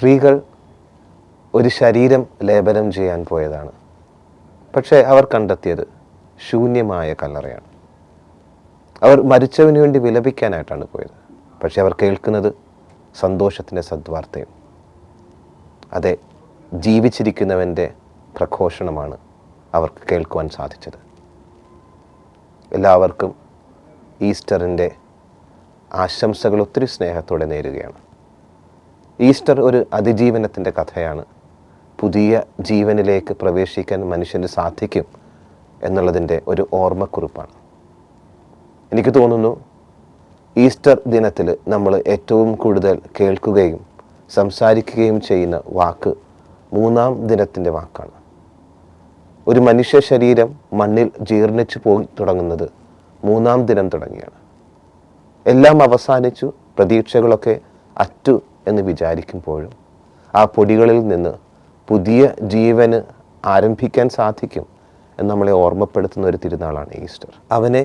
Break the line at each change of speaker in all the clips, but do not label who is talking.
സ്ത്രീകൾ ഒരു ശരീരം ലേപനം ചെയ്യാൻ പോയതാണ്. പക്ഷേ അവർ കണ്ടെത്തിയത് ശൂന്യമായ കല്ലറയാണ്. അവർ മരിച്ചവന് വേണ്ടി വിലപിക്കാനായിട്ടാണ് പോയത്. പക്ഷേ അവർ കേൾക്കുന്നത് സന്തോഷത്തിൻ്റെ സദ്വാർത്തയും. അതെ, ജീവിച്ചിരിക്കുന്നവൻ്റെ പ്രഘോഷണമാണ് അവർക്ക് കേൾക്കുവാൻ സാധിച്ചത്. എല്ലാവർക്കും ഈസ്റ്ററിൻ്റെ ആശംസകൾ ഒത്തിരി സ്നേഹത്തോടെ നേരുകയാണ്. ഈസ്റ്റർ ഒരു അതിജീവനത്തിൻ്റെ കഥയാണ്. പുതിയ ജീവനിലേക്ക് പ്രവേശിക്കാൻ മനുഷ്യന് സാധിക്കും എന്നുള്ളതിൻ്റെ ഒരു ഓർമ്മക്കുറിപ്പാണ്. എനിക്ക് തോന്നുന്നു ഈസ്റ്റർ ദിനത്തിൽ നമ്മൾ ഏറ്റവും കൂടുതൽ കേൾക്കുകയും സംസാരിക്കുകയും ചെയ്യുന്ന വാക്ക് മൂന്നാം ദിനത്തിൻ്റെ വാക്കാണ്. ഒരു മനുഷ്യ ശരീരം മണ്ണിൽ ജീർണിച്ചു പോയി തുടങ്ങുന്നത് മൂന്നാം ദിനം തുടങ്ങിയാണ്. എല്ലാം അവസാനിച്ചു, പ്രതീക്ഷകളൊക്കെ അറ്റു എന്ന് വിചാരിക്കുമ്പോഴും ആ പൊടികളിൽ നിന്ന് പുതിയ ജീവന് ആരംഭിക്കാൻ സാധിക്കും എന്ന് നമ്മളെ ഓർമ്മപ്പെടുത്തുന്ന ഒരു തിരുനാളാണ് ഈസ്റ്റർ. അവനെ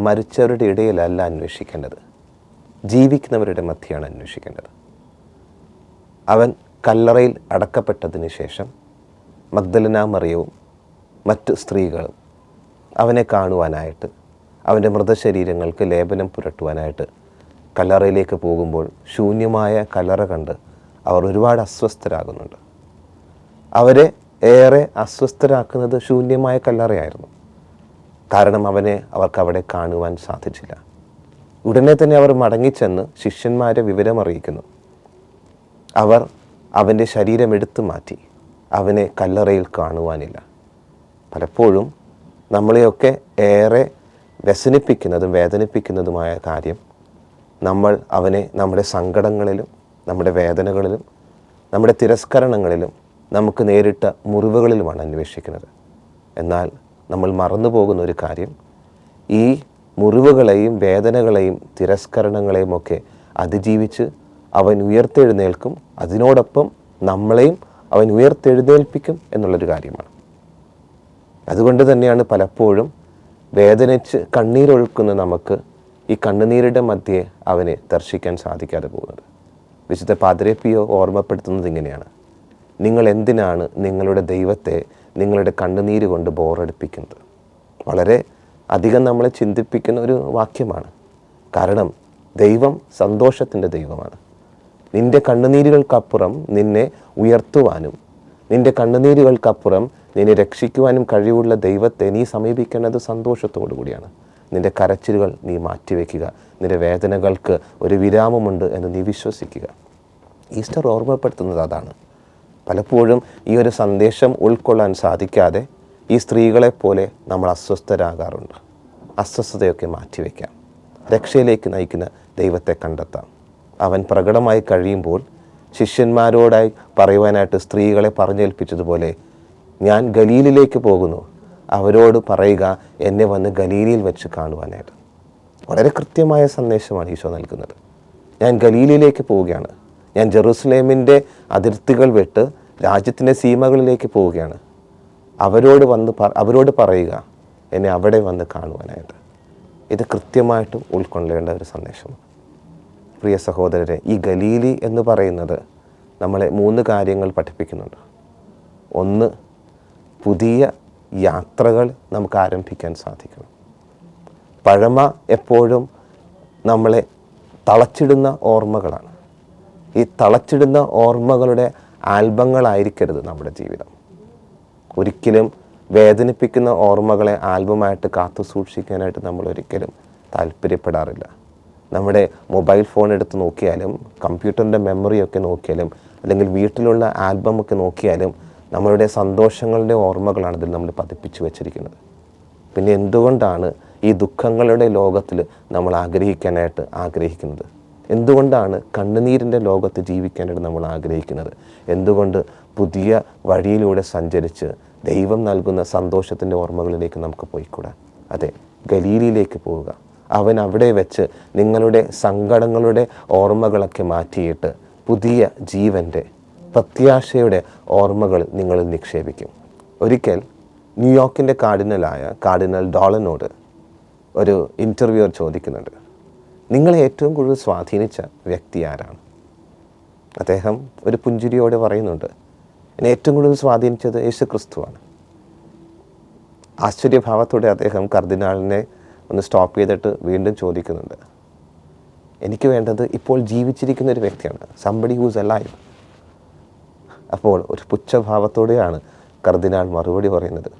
മരിച്ചവരുടെ ഇടയിലല്ല അന്വേഷിക്കേണ്ടത്, ജീവിക്കുന്നവരുടെ മധ്യയാണ് അന്വേഷിക്കേണ്ടത്. അവൻ കല്ലറയിൽ അടക്കപ്പെട്ടതിന് ശേഷം മഗ്ദലന മറിയവും മറ്റ് സ്ത്രീകളും അവനെ കാണുവാനായിട്ട്, അവൻ്റെ മൃതശരീരങ്ങൾക്ക് ലേപനം പുരട്ടുവാനായിട്ട് കല്ലറയിലേക്ക് പോകുമ്പോൾ ശൂന്യമായ കല്ലറ കണ്ട് അവർ ഒരുപാട് അസ്വസ്ഥരാകുന്നുണ്ട്. അവരെ ഏറെ അസ്വസ്ഥരാക്കുന്നത് ശൂന്യമായ കല്ലറയായിരുന്നു. കാരണം അവനെ അവർക്ക് അവിടെ കാണുവാൻ സാധിച്ചില്ല. ഉടനെ തന്നെ അവർ മടങ്ങിച്ചെന്ന് ശിഷ്യന്മാരെ വിവരമറിയിക്കുന്നു. അവർ അവൻ്റെ ശരീരം എടുത്തു മാറ്റി. അവനെ കല്ലറയിൽ കാണുവാനില്ല. പലപ്പോഴും നമ്മളെയൊക്കെ ഏറെ വ്യസനിപ്പിക്കുന്നതും വേദനിപ്പിക്കുന്നതുമായ കാര്യം, നമ്മൾ അവനെ നമ്മുടെ സങ്കടങ്ങളിലും നമ്മുടെ വേദനകളിലും നമ്മുടെ തിരസ്കരണങ്ങളിലും നമുക്ക് നേരിട്ട മുറിവുകളിലുമാണ് അന്വേഷിക്കുന്നത്. എന്നാൽ നമ്മൾ മറന്നു പോകുന്ന ഒരു കാര്യം, ഈ മുറിവുകളെയും വേദനകളെയും തിരസ്കരണങ്ങളെയും ഒക്കെ അതിജീവിച്ച് അവൻ ഉയർത്തെഴുന്നേൽക്കും. അതിനോടൊപ്പം നമ്മളെയും അവൻ ഉയർത്തെഴുന്നേൽപ്പിക്കും എന്നുള്ളൊരു കാര്യമാണ്. അതുകൊണ്ട് തന്നെയാണ് പലപ്പോഴും വേദനിച്ച് കണ്ണീരൊഴുക്കുന്ന നമുക്ക് ഈ കണ്ണുനീരുടെ മധ്യേ അവനെ ദർശിക്കാൻ സാധിക്കാതെ പോകുന്നത്. വിശുദ്ധ പാദ്രേ പിയോ ഓർമ്മപ്പെടുത്തുന്നത് ഇങ്ങനെയാണ്: നിങ്ങൾ എന്തിനാണ് നിങ്ങളുടെ ദൈവത്തെ നിങ്ങളുടെ കണ്ണുനീര് കൊണ്ട് ബോറടിപ്പിക്കുന്നത്? വളരെ അധികം നമ്മളെ ചിന്തിപ്പിക്കുന്ന ഒരു വാക്യമാണ്. കാരണം ദൈവം സന്തോഷത്തിൻ്റെ ദൈവമാണ്. നിൻ്റെ കണ്ണുനീരുകൾക്കപ്പുറം നിന്നെ ഉയർത്തുവാനും നിൻ്റെ കണ്ണുനീരുകൾക്കപ്പുറം നിന്നെ രക്ഷിക്കുവാനും കഴിവുള്ള ദൈവത്തെ നീ സമീപിക്കേണ്ടത് സന്തോഷത്തോടു കൂടിയാണ്. നിൻ്റെ കരച്ചിലുകൾ നീ മാറ്റിവെക്കുക. നിൻ്റെ വേദനകൾക്ക് ഒരു വിരാമമുണ്ട് എന്ന് നീ വിശ്വസിക്കുക. ഈസ്റ്റർ ഓർമ്മപ്പെടുത്തുന്നത് അതാണ്. പലപ്പോഴും ഈ ഒരു സന്ദേശം ഉൾക്കൊള്ളാൻ സാധിക്കാതെ ഈ സ്ത്രീകളെപ്പോലെ നമ്മൾ അസ്വസ്ഥരാകാറുണ്ട്. അസ്വസ്ഥതയൊക്കെ മാറ്റിവെക്കാം. രക്ഷയിലേക്ക് നയിക്കുന്ന ദൈവത്തെ കണ്ടെത്താം. അവൻ പ്രകടമായി കഴിയുമ്പോൾ ശിഷ്യന്മാരോടായി പറയുവാനായിട്ട് സ്ത്രീകളെ പറഞ്ഞേൽപ്പിച്ചതുപോലെ, ഞാൻ ഗലീലിലേക്ക് പോകുന്നു, അവരോട് പറയുക എന്നെ വന്ന് ഗലീലിയിൽ വെച്ച് കാണുവാനായിട്ട്. വളരെ കൃത്യമായ സന്ദേശമാണ് ഈശോ നൽകുന്നത്. ഞാൻ ഗലീലിലേക്ക് പോവുകയാണ്. ഞാൻ ജെറുസലേമിൻ്റെ അതിർത്തികൾ വിട്ട് രാജ്യത്തിൻ്റെ സീമകളിലേക്ക് പോവുകയാണ്. അവരോട് പറയുക എന്നെ അവിടെ വന്ന് കാണുവാനായിട്ട്. ഇത് കൃത്യമായിട്ടും ഉൾക്കൊള്ളേണ്ട ഒരു സന്ദേശമാണ്. പ്രിയ സഹോദരരെ, ഈ ഗലീലി എന്ന് പറയുന്നത് നമ്മളെ 3 കാര്യങ്ങൾ പഠിപ്പിക്കുന്നുണ്ട്. ഒന്ന്, പുതിയ യാത്രകൾ നമുക്ക് ആരംഭിക്കാൻ സാധിക്കണം. പഴമ എപ്പോഴും നമ്മളെ തളച്ചിടുന്ന ഓർമ്മകളാണ്. ഈ തളച്ചിടുന്ന ഓർമ്മകളുടെ ആൽബങ്ങളായിരിക്കരുത് നമ്മുടെ ജീവിതം. ഒരിക്കലും വേദനിപ്പിക്കുന്ന ഓർമ്മകളെ ആൽബമായിട്ട് കാത്തു സൂക്ഷിക്കാനായിട്ട് നമ്മൾ ഒരിക്കലും താല്പര്യപ്പെടാറില്ല. നമ്മുടെ മൊബൈൽ ഫോൺ എടുത്ത് നോക്കിയാലും കമ്പ്യൂട്ടറിൻ്റെ മെമ്മറിയൊക്കെ നോക്കിയാലും അല്ലെങ്കിൽ വീട്ടിലുള്ള ആൽബമൊക്കെ നോക്കിയാലും നമ്മളുടെ സന്തോഷങ്ങളുടെ ഓർമ്മകളാണ് ഇതിൽ നമ്മൾ പതിപ്പിച്ച് വെച്ചിരിക്കുന്നത്. പിന്നെ എന്തുകൊണ്ടാണ് ഈ ദുഃഖങ്ങളുടെ ലോകത്തിൽ നമ്മൾ ആഗ്രഹിക്കുന്നത്? എന്തുകൊണ്ടാണ് കണ്ണുനീരിൻ്റെ ലോകത്ത് ജീവിക്കാനായിട്ട് നമ്മൾ ആഗ്രഹിക്കുന്നത്? എന്തുകൊണ്ട് പുതിയ വഴിയിലൂടെ സഞ്ചരിച്ച് ദൈവം നൽകുന്ന സന്തോഷത്തിൻ്റെ ഓർമ്മകളിലേക്ക് നമുക്ക് പോയിക്കൂടാ? അതെ, ഗലീലിയിലേക്ക് പോവുക. അവൻ അവിടെ വെച്ച് നിങ്ങളുടെ സങ്കടങ്ങളുടെ ഓർമ്മകളൊക്കെ മാറ്റിയിട്ട് പുതിയ ജീവൻ്റെ പ്രത്യാശയുടെ ഓർമ്മകൾ നിങ്ങളിൽ നിക്ഷേപിക്കും. ഒരിക്കൽ ന്യൂയോർക്കിൻ്റെ കാർഡിനൽ ഡോളനോട് ഒരു ഇൻ്റർവ്യൂവർ ചോദിക്കുന്നുണ്ട്, നിങ്ങളെ ഏറ്റവും കൂടുതൽ സ്വാധീനിച്ച വ്യക്തി ആരാണ്? അദ്ദേഹം ഒരു പുഞ്ചിരിയോടെ പറയുന്നുണ്ട്, എന്നെ ഏറ്റവും കൂടുതൽ സ്വാധീനിച്ചത് യേശു ക്രിസ്തുവാണ്. ആശ്ചര്യഭാവത്തോടെ അദ്ദേഹം കർദിനാളിനെ ഒന്ന് സ്റ്റോപ്പ് ചെയ്തിട്ട് വീണ്ടും ചോദിക്കുന്നുണ്ട്, എനിക്ക് വേണ്ടത് ഇപ്പോൾ ജീവിച്ചിരിക്കുന്ന ഒരു വ്യക്തിയാണ്, സംബഡി ഹൂസ് അലൈവ്. അപ്പോൾ ഒരു പുച്ഛഭാവത്തോടെയാണ് കർദിനാൾ മറുപടി പറയുന്നത്,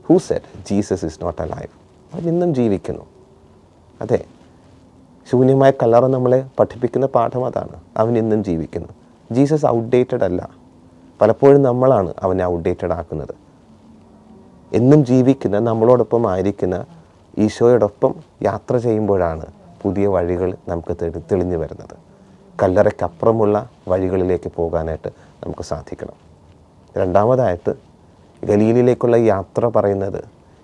who said Jesus is not alive? അവൻ ഇന്നും ജീവിക്കുന്നു. അതെ, ശൂന്യമായ കല്ലറ നമ്മളെ പഠിപ്പിക്കുന്ന പാഠം അതാണ്. അവൻ ഇന്നും ജീവിക്കുന്നു. ജീസസ് ഔട്ട്ഡേറ്റഡ് അല്ല. പലപ്പോഴും നമ്മളാണ് അവനെ ഔട്ട്ഡേറ്റഡ് ആക്കുന്നത്. എന്നും ജീവിക്കുന്ന, നമ്മളോടൊപ്പം ആയിരിക്കുന്ന ഈശോയോടൊപ്പം യാത്ര ചെയ്യുമ്പോഴാണ് പുതിയ വഴികൾ നമുക്ക് തെളിഞ്ഞു വരുന്നത്. കല്ലറയ്ക്കപ്പുറമുള്ള വഴികളിലേക്ക് പോകാനായിട്ട് നമുക്ക് സാധിക്കണം. രണ്ടാമതായിട്ട് ഗലീലിലേക്കുള്ള യാത്ര പറയുന്നത്,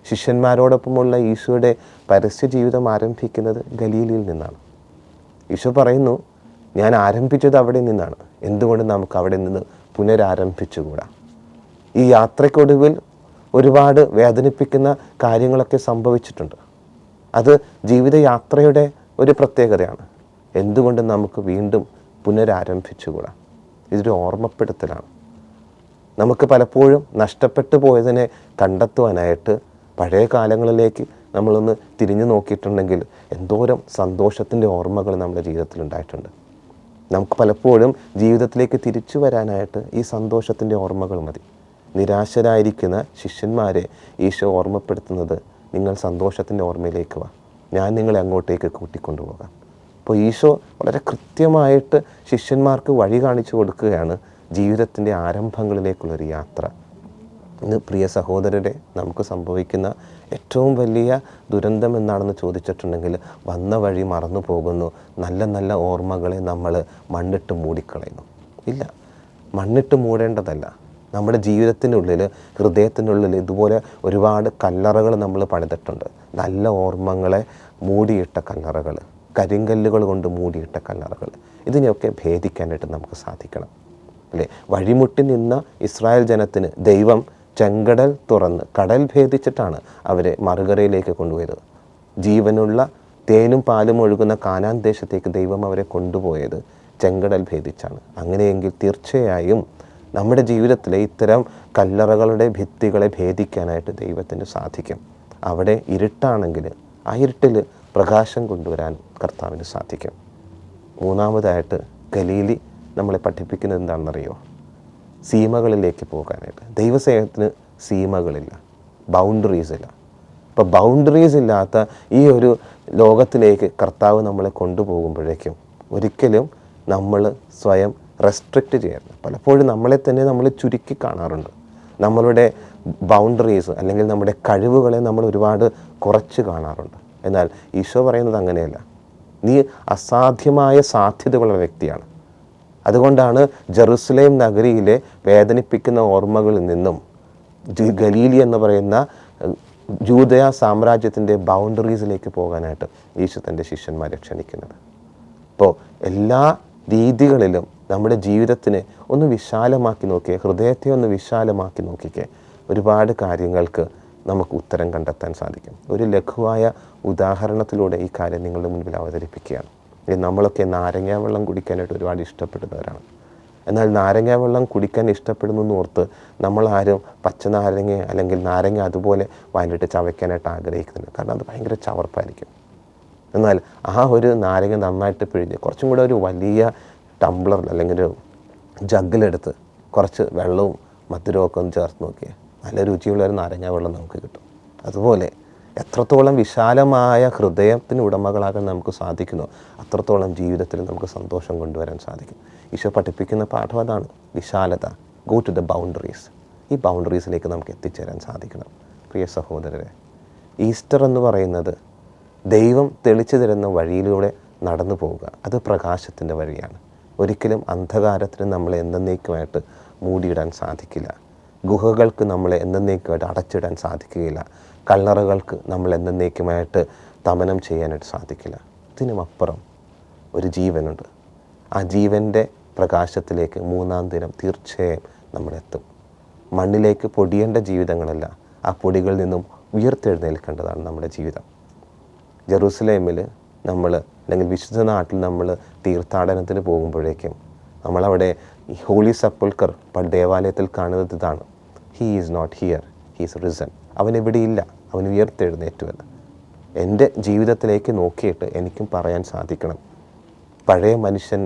ശിഷ്യന്മാരോടൊപ്പമുള്ള ഈശോയുടെ പരസ്യ ജീവിതം ആരംഭിക്കുന്നത് ഗലീലിയിൽ നിന്നാണ്. ഈശോ പറയുന്നു, ഞാൻ ആരംഭിച്ചത് അവിടെ നിന്നാണ്, എന്തുകൊണ്ട് നമുക്ക് അവിടെ നിന്ന് പുനരാരംഭിച്ചുകൂടാ? ഈ യാത്രയ്ക്കൊടുവിൽ ഒരുപാട് വേദനിപ്പിക്കുന്ന കാര്യങ്ങളൊക്കെ സംഭവിച്ചിട്ടുണ്ട്. അത് ജീവിതയാത്രയുടെ ഒരു പ്രത്യേകതയാണ്. എന്തുകൊണ്ട് നമുക്ക് വീണ്ടും പുനരാരംഭിച്ചുകൂടാ? ഇതൊരു ഓർമ്മപ്പെടുത്തലാണ്. നമുക്ക് പലപ്പോഴും നഷ്ടപ്പെട്ടു പോയതിനെ കണ്ടെത്തുവാനായിട്ട് പഴയ കാലങ്ങളിലേക്ക് നമ്മളൊന്ന് തിരിഞ്ഞു നോക്കിയിട്ടുണ്ടെങ്കിൽ എന്തോരം സന്തോഷത്തിൻ്റെ ഓർമ്മകൾ നമ്മുടെ ജീവിതത്തിൽ ഉണ്ടായിട്ടുണ്ട്. നമുക്ക് പലപ്പോഴും ജീവിതത്തിലേക്ക് തിരിച്ചു വരാനായിട്ട് ഈ സന്തോഷത്തിൻ്റെ ഓർമ്മകൾ മതി. നിരാശരായിരിക്കുന്ന ശിഷ്യന്മാരെ ഈശോ ഓർമ്മപ്പെടുത്തുന്നത്, നിങ്ങൾ സന്തോഷത്തിൻ്റെ ഓർമ്മയിലേക്ക് വാ, ഞാൻ നിങ്ങളെ അങ്ങോട്ടേക്ക് കൂട്ടിക്കൊണ്ടുപോകാം. അപ്പോൾ ഈശോ വളരെ കൃത്യമായിട്ട് ശിഷ്യന്മാർക്ക് വഴി കാണിച്ചു കൊടുക്കുകയാണ് ജീവിതത്തിൻ്റെ ആരംഭങ്ങളിലേക്കുള്ളൊരു യാത്ര. ഇന്ന് പ്രിയ സഹോദരരെ, നമുക്ക് സംഭവിക്കുന്ന ഏറ്റവും വലിയ ദുരന്തം എന്താണെന്ന് ചോദിച്ചിട്ടുണ്ടെങ്കിൽ, വന്ന വഴി മറന്നു പോകുന്നു, നല്ല നല്ല ഓർമ്മകളെ നമ്മൾ മണ്ണിട്ട് മൂടിക്കളയുന്നു. ഇല്ല, മണ്ണിട്ട് മൂടേണ്ടതല്ല. നമ്മുടെ ജീവിതത്തിനുള്ളിൽ, ഹൃദയത്തിനുള്ളിൽ ഇതുപോലെ ഒരുപാട് കല്ലറകൾ നമ്മൾ പണിതിട്ടുണ്ട്. നല്ല ഓർമ്മകളെ മൂടിയിട്ട കല്ലറകൾ, കരിങ്കല്ലുകൾ കൊണ്ട് മൂടിയിട്ട കല്ലറകൾ. ഇതിനെയൊക്കെ ഭേദിക്കാനായിട്ട് നമുക്ക് സാധിക്കണം, അല്ലേ? വഴിമുട്ടി നിന്ന ഇസ്രായേൽ ജനത്തിന് ദൈവം ചെങ്കടൽ തുറന്ന് കടൽ ഭേദിച്ചിട്ടാണ് അവരെ മറുകരയിലേക്ക് കൊണ്ടുപോയത്. ജീവനുള്ള തേനും പാലും ഒഴുകുന്ന കാനാൻ ദേശത്തേക്ക് ദൈവം അവരെ കൊണ്ടുപോയത് ചെങ്കടൽ ഭേദിച്ചാണ്. അങ്ങനെയെങ്കിൽ തീർച്ചയായും നമ്മുടെ ജീവിതത്തിലെ ഇത്തരം കല്ലറകളുടെ ഭിത്തികളെ ഭേദിക്കാനായിട്ട് ദൈവത്തിന് സാധിക്കും. അവിടെ ഇരുട്ടാണെങ്കിൽ ആ ഇരുട്ടിൽ പ്രകാശം കൊണ്ടുവരാൻ കർത്താവിന് സാധിക്കും. മൂന്നാമതായിട്ട് ഗലീലി നമ്മളെ പഠിപ്പിക്കുന്നത് എന്താണെന്നറിയോ? സീമകളിലേക്ക് പോകാനായിട്ട്. ദൈവസ്നേഹത്തിന് സീമകളില്ല, ബൗണ്ടറീസ് ഇല്ല. അപ്പോൾ ബൗണ്ടറീസ് ഇല്ലാത്ത ഈ ഒരു ലോകത്തിലേക്ക് കർത്താവ് നമ്മളെ കൊണ്ടുപോകുമ്പോഴേക്കും ഒരിക്കലും നമ്മൾ സ്വയം റെസ്ട്രിക്റ്റ് ചെയ്യരുത്. പലപ്പോഴും നമ്മളെ തന്നെ നമ്മൾ ചുരുക്കി കാണാറുണ്ട്. നമ്മളുടെ ബൗണ്ടറീസ് അല്ലെങ്കിൽ നമ്മുടെ കഴിവുകളെ നമ്മൾ ഒരുപാട് കുറച്ച് കാണാറുണ്ട്. എന്നാൽ ഈശോ പറയുന്നത് അങ്ങനെയല്ല. നീ അസാധ്യമായ സാധ്യതകളുള്ള വ്യക്തിയാണ്. അതുകൊണ്ടാണ് ജെറുസലേം നഗരിയിലെ വേദനിപ്പിക്കുന്ന ഓർമ്മകളിൽ നിന്നും ഗലീലി എന്ന് പറയുന്ന ജൂദയ സാമ്രാജ്യത്തിൻ്റെ ബൗണ്ടറീസിലേക്ക് പോകാനായിട്ട് ഈശോ തൻ്റെ ശിഷ്യന്മാരെ ക്ഷണിക്കുന്നത്. അപ്പോൾ എല്ലാ രീതികളിലും നമ്മുടെ ജീവിതത്തിനെ ഒന്ന് വിശാലമാക്കി നോക്കിയേ, ഹൃദയത്തെ ഒന്ന് വിശാലമാക്കി നോക്കിക്കേ, ഒരുപാട് കാര്യങ്ങൾക്ക് നമുക്ക് ഉത്തരം കണ്ടെത്താൻ സാധിക്കും. ഒരു ലഘുവായ ഉദാഹരണത്തിലൂടെ ഈ കാര്യം നിങ്ങളുടെ മുൻപിൽ അവതരിപ്പിക്കുകയാണ്. നമ്മളൊക്കെ നാരങ്ങ വെള്ളം കുടിക്കാനായിട്ട് ഒരുപാട് ഇഷ്ടപ്പെടുന്നവരാണ്. എന്നാൽ നാരങ്ങ വെള്ളം കുടിക്കാൻ ഇഷ്ടപ്പെടുന്നു ഓർത്ത് നമ്മളാരും പച്ച നാരങ്ങ അല്ലെങ്കിൽ നാരങ്ങ അതുപോലെ വായിലിട്ട് ചവയ്ക്കാനായിട്ട് ആഗ്രഹിക്കുന്നില്ല. കാരണം അത് ഭയങ്കര ചവർപ്പായിരിക്കും. എന്നാൽ ആ ഒരു നാരങ്ങ നന്നായിട്ട് പിഴിഞ്ഞ് കുറച്ചും കൂടെ ഒരു വലിയ ടംബ്ലർ അല്ലെങ്കിൽ ഒരു ജഗ്ഗിലെടുത്ത് കുറച്ച് വെള്ളവും മധുരവും ഒക്കെ ഒന്ന് ചേർത്ത് നോക്കിയാൽ നല്ല രുചിയുള്ള ഒരു നാരങ്ങ വെള്ളം നമുക്ക് കിട്ടും. അതുപോലെ എത്രത്തോളം വിശാലമായ ഹൃദയത്തിന് ഉടമകളാകാൻ നമുക്ക് സാധിക്കുന്നോ അത്രത്തോളം ജീവിതത്തിൽ നമുക്ക് സന്തോഷം കൊണ്ടുവരാൻ സാധിക്കും. ഈശോ പഠിപ്പിക്കുന്ന പാഠം അതാണ്, വിശാലത. Go to the boundaries. ഈ ബൗണ്ടറീസിലേക്ക് നമുക്ക് എത്തിച്ചേരാൻ സാധിക്കണം. പ്രിയ സഹോദരരെ, ഈസ്റ്റർ എന്ന് പറയുന്നത് ദൈവം തെളിച്ചു തരുന്ന വഴിയിലൂടെ നടന്നു പോവുക. അത് പ്രകാശത്തിൻ്റെ വഴിയാണ്. ഒരിക്കലും അന്ധകാരത്തിന് നമ്മളെ എന്നേക്കുമായിട്ട് മൂടിയിടാൻ സാധിക്കില്ല. ഗുഹകൾക്ക് നമ്മളെ എന്നേക്കുമായിട്ട് അടച്ചിടാൻ സാധിക്കുകയില്ല. കല്ലറകൾക്ക് നമ്മൾ എന്നേക്കുമായിട്ട് ദമനം ചെയ്യാനായിട്ട് സാധിക്കില്ല. ഇതിനുമപ്പുറം ഒരു ജീവനുണ്ട്. ആ ജീവൻ്റെ പ്രകാശത്തിലേക്ക് മൂന്നാം ദിനം തീർച്ചയായും നമ്മളെത്തും. മണ്ണിലേക്ക് പൊടിയേണ്ട ജീവിതങ്ങളല്ല, ആ പൊടികളിൽ നിന്നും ഉയർത്തെഴുന്നേൽക്കേണ്ടതാണ് നമ്മുടെ ജീവിതം. ജെറുസലേമിൽ നമ്മൾ അല്ലെങ്കിൽ വിശുദ്ധ നാട്ടിൽ നമ്മൾ തീർത്ഥാടനത്തിന് പോകുമ്പോഴേക്കും നമ്മളവിടെ ഈ ഹോളി സപ്പുൾക്കർ ദേവാലയത്തിൽ കാണുന്നത് ഇതാണ്: he is not here, he is risen. അവൻ ഇവിടെയില്ല, അവൻ ഉയർത്തെഴുന്നേറ്റുവെന്ന്. എൻ്റെ ജീവിതത്തിലേക്ക് നോക്കിയിട്ട് എനിക്കും പറയാൻ സാധിക്കണം, പഴയ മനുഷ്യൻ,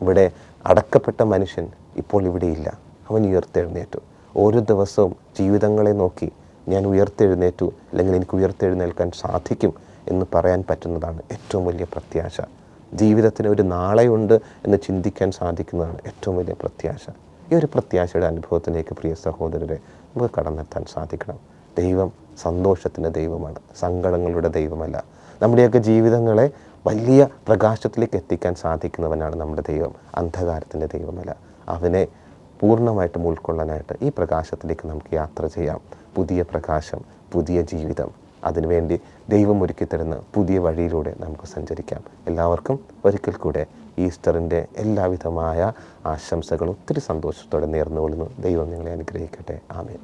ഇവിടെ അടക്കപ്പെട്ട മനുഷ്യൻ ഇപ്പോൾ ഇവിടെയില്ല, അവൻ ഉയർത്തെഴുന്നേറ്റു. ഓരോ ദിവസവും ജീവിതങ്ങളെ നോക്കി ഞാൻ ഉയർത്തെഴുന്നേറ്റു, അല്ലെങ്കിൽ എനിക്ക് ഉയർത്തെഴുന്നേൽക്കാൻ സാധിക്കും എന്ന് പറയാൻ പറ്റുന്നതാണ് ഏറ്റവും വലിയ പ്രത്യാശ. ജീവിതത്തിന് ഒരു നാളെയുണ്ട് എന്ന് ചിന്തിക്കാൻ സാധിക്കുന്നതാണ് ഏറ്റവും വലിയ പ്രത്യാശ. ഈ ഒരു പ്രത്യാശയുടെ അനുഭവത്തിലേക്ക് പ്രിയ സഹോദരരെ നമുക്ക് കടന്നെത്താൻ സാധിക്കണം. ദൈവം സന്തോഷത്തിൻ്റെ ദൈവമാണ്, സങ്കടങ്ങളുടെ ദൈവമല്ല. നമ്മുടെയൊക്കെ ജീവിതങ്ങളെ വലിയ പ്രകാശത്തിലേക്ക് എത്തിക്കാൻ സാധിക്കുന്നവനാണ് നമ്മുടെ ദൈവം, അന്ധകാരത്തിൻ്റെ ദൈവമല്ല. അവനെ പൂർണ്ണമായിട്ടും ഉൾക്കൊള്ളാനായിട്ട് ഈ പ്രകാശത്തിലേക്ക് നമുക്ക് യാത്ര ചെയ്യാം. പുതിയ പ്രകാശം, പുതിയ ജീവിതം, അതിനുവേണ്ടി ദൈവം ഒരുക്കി തരുന്ന പുതിയ വഴിയിലൂടെ നമുക്ക് സഞ്ചരിക്കാം. എല്ലാവർക്കും ഒരിക്കൽ കൂടെ ഈസ്റ്ററിൻ്റെ എല്ലാവിധമായ ആശംസകൾ ഒത്തിരി സന്തോഷത്തോടെ നേർന്നുകൊള്ളുന്നു. ദൈവം നിങ്ങളെ അനുഗ്രഹിക്കട്ടെ. ആമേൻ.